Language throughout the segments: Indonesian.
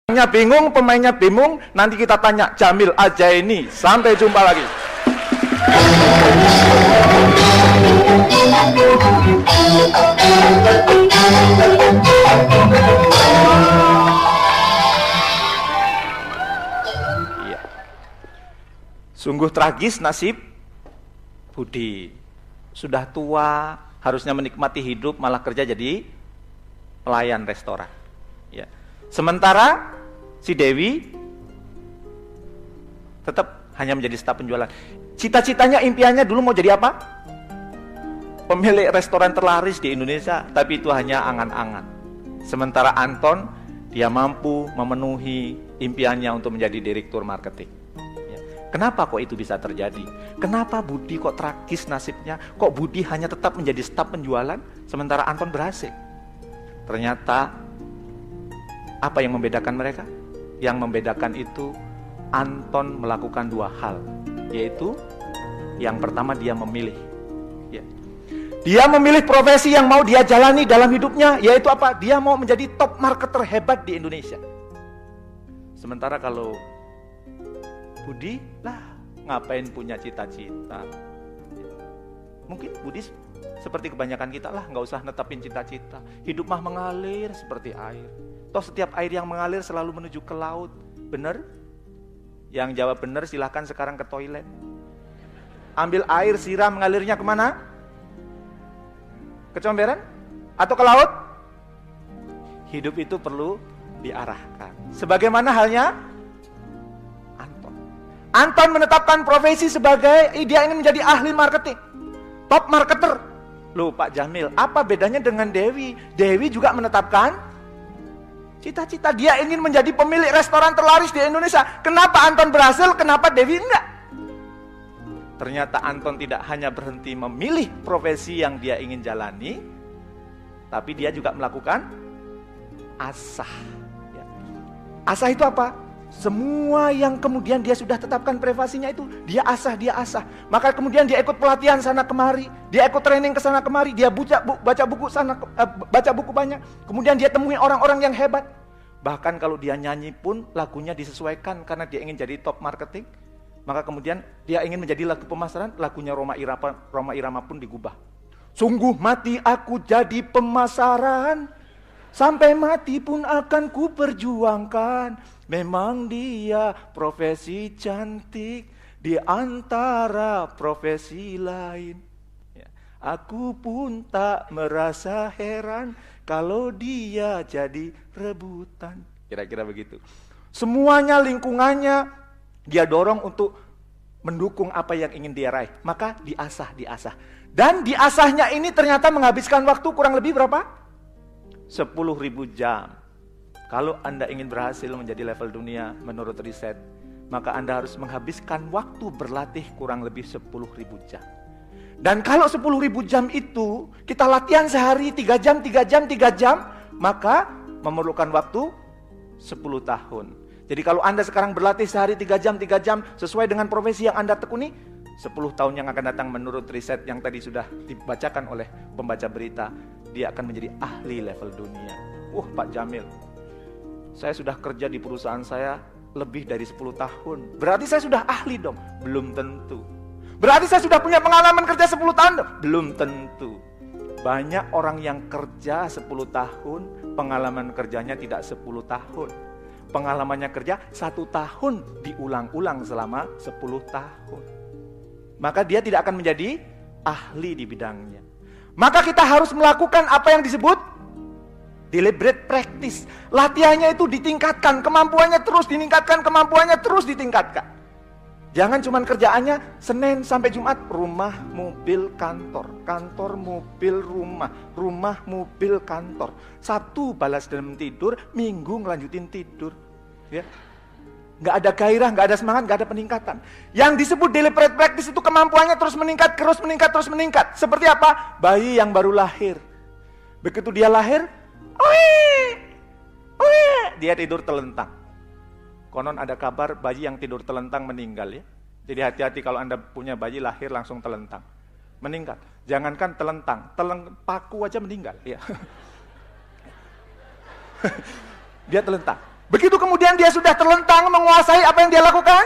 Bingung, pemainnya bingung, nanti kita tanya Jamil aja ini. Sampai jumpa lagi. Iya. Sungguh tragis nasib Budi. Sudah tua, harusnya menikmati hidup, malah kerja jadi pelayan restoran. Ya. Sementara si Dewi tetap hanya menjadi staf penjualan. Cita-citanya, impiannya dulu mau jadi apa? Pemilik restoran terlaris di Indonesia, tapi itu hanya angan-angan. Sementara Anton, dia mampu memenuhi impiannya untuk menjadi direktur marketing. Ya. Kenapa kok itu bisa terjadi? Kenapa Budi kok tragis nasibnya? Kok Budi hanya tetap menjadi staf penjualan, sementara Anton berhasil? Ternyata, apa yang membedakan mereka? Yang membedakan itu Anton melakukan dua hal, yaitu yang pertama dia memilih. Ya. Dia memilih profesi yang mau dia jalani dalam hidupnya, yaitu apa? Dia mau menjadi top marketer hebat di Indonesia. Sementara kalau Budi, lah ngapain punya cita-cita? Mungkin Budi seperti kebanyakan kita, lah nggak usah netapin cita-cita. Hidup mah mengalir seperti air. Toh setiap air yang mengalir selalu menuju ke laut. Benar? Yang jawab benar silahkan sekarang ke toilet. Ambil air, siram, mengalirnya kemana? Ke comberan? Atau ke laut? Hidup itu perlu diarahkan. Sebagaimana halnya Anton. Anton menetapkan profesi sebagai, dia ingin menjadi ahli marketing, top marketer. Loh Pak Jamil, apa bedanya dengan Dewi? Dewi juga menetapkan cita-cita, dia ingin menjadi pemilik restoran terlaris di Indonesia. Kenapa Anton berhasil, kenapa Dewi enggak? Ternyata Anton tidak hanya berhenti memilih profesi yang dia ingin jalani, tapi dia juga melakukan asah. Ya. Asah itu apa? Semua yang kemudian dia sudah tetapkan privasinya itu, dia asah. Maka kemudian dia ikut pelatihan sana kemari, dia ikut training ke sana kemari, dia baca buku banyak. Kemudian dia temuin orang-orang yang hebat. Bahkan kalau dia nyanyi pun lagunya disesuaikan karena dia ingin jadi top marketing. Maka kemudian dia ingin menjadi lagu pemasaran, lagunya Rhoma Irama pun digubah. Sungguh mati aku jadi pemasaran, sampai mati pun akan ku perjuangkan. Memang dia profesi cantik di antara profesi lain. Ya. Aku pun tak merasa heran kalau dia jadi rebutan. Kira-kira begitu. Semuanya, lingkungannya dia dorong untuk mendukung apa yang ingin dia raih. Maka diasah. Dan diasahnya ini ternyata menghabiskan waktu kurang lebih berapa? 10.000 jam. Kalau Anda ingin berhasil menjadi level dunia menurut riset, maka Anda harus menghabiskan waktu berlatih kurang lebih 10.000 jam. Dan kalau 10.000 jam itu kita latihan sehari 3 jam, maka memerlukan waktu 10 tahun. Jadi kalau Anda sekarang berlatih sehari 3 jam sesuai dengan profesi yang Anda tekuni, 10 tahun yang akan datang menurut riset yang tadi sudah dibacakan oleh pembaca berita, dia akan menjadi ahli level dunia. Pak Jamil, saya sudah kerja di perusahaan saya lebih dari 10 tahun. Berarti saya sudah ahli dong? Belum tentu. Berarti saya sudah punya pengalaman kerja 10 tahun dong? Belum tentu. Banyak orang yang kerja 10 tahun, pengalaman kerjanya tidak 10 tahun. Pengalamannya kerja 1 tahun diulang-ulang selama 10 tahun. Maka dia tidak akan menjadi ahli di bidangnya. Maka kita harus melakukan apa yang disebut deliberate practice. Latihannya itu ditingkatkan, kemampuannya terus ditingkatkan. Jangan cuman kerjaannya Senin sampai Jumat, rumah, mobil, kantor, kantor, mobil, rumah, mobil, kantor. Sabtu balas dendam tidur, Minggu ngelanjutin tidur. Ya. Nggak ada gairah, nggak ada semangat, nggak ada peningkatan. Yang disebut deliberate practice itu kemampuannya terus meningkat. Seperti apa? Bayi yang baru lahir. Begitu dia lahir, dia tidur telentang. Konon ada kabar bayi yang tidur telentang meninggal ya. Jadi hati-hati kalau Anda punya bayi lahir langsung telentang. Meninggal. Jangankan telentang, paku aja meninggal. Ya. Dia telentang. Begitu kemudian dia sudah terlentang menguasai apa yang dia lakukan?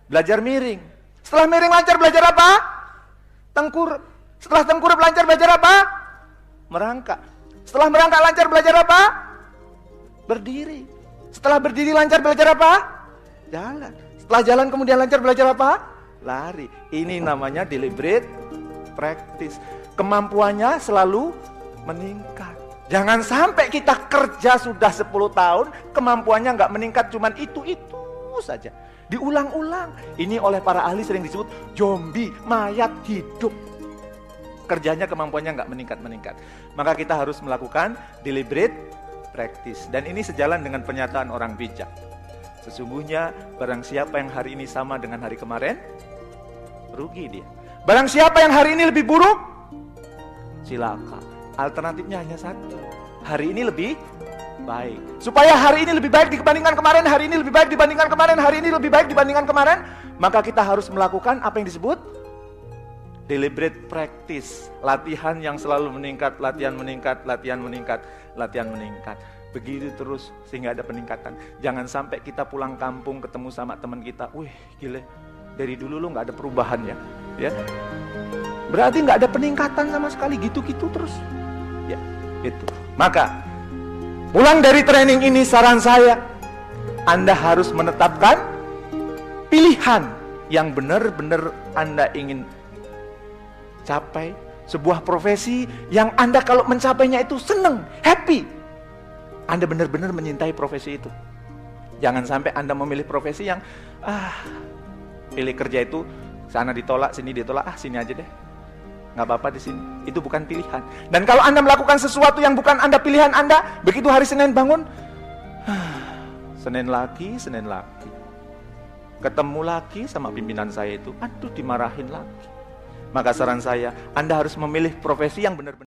Belajar miring. Setelah miring lancar belajar apa? Tengkurap. Setelah tengkurap lancar belajar apa? Merangkak. Setelah merangkak lancar belajar apa? Berdiri. Setelah berdiri lancar belajar apa? Jalan. Setelah jalan kemudian lancar belajar apa? Lari. Ini namanya deliberate practice. Kemampuannya selalu meningkat. Jangan sampai kita kerja sudah 10 tahun, kemampuannya nggak meningkat, cuman itu saja. Diulang-ulang. Ini oleh para ahli sering disebut zombie, mayat hidup. Kerjanya kemampuannya nggak meningkat. Maka kita harus melakukan deliberate practice. Dan ini sejalan dengan pernyataan orang bijak. Sesungguhnya barang siapa yang hari ini sama dengan hari kemarin, rugi dia. Barang siapa yang hari ini lebih buruk, cilaka. Alternatifnya hanya satu. Hari ini lebih baik. Supaya hari ini lebih baik dibandingkan kemarin, hari ini lebih baik dibandingkan kemarin, hari ini lebih baik dibandingkan kemarin, maka kita harus melakukan apa yang disebut deliberate practice. Latihan yang selalu meningkat, latihan meningkat, latihan meningkat, latihan meningkat. Begitu terus sehingga ada peningkatan. Jangan sampai kita pulang kampung ketemu sama teman kita, wih gile, dari dulu lu gak ada perubahan ya. Berarti gak ada peningkatan sama sekali, gitu-gitu terus. Ya, itu. Maka pulang dari training ini saran saya, Anda harus menetapkan pilihan yang benar-benar Anda ingin capai, sebuah profesi yang Anda kalau mencapainya itu senang, happy. Anda benar-benar menyintai profesi itu. Jangan sampai Anda memilih profesi yang pilih kerja itu sana ditolak, sini ditolak, sini aja deh. Nggak apa-apa di sini. Itu bukan pilihan. Dan kalau Anda melakukan sesuatu yang bukan Anda pilihan Anda, begitu hari Senin bangun, Senin lagi, ketemu lagi sama pimpinan saya itu, aduh dimarahin lagi. Maka saran saya, Anda harus memilih profesi yang benar-benar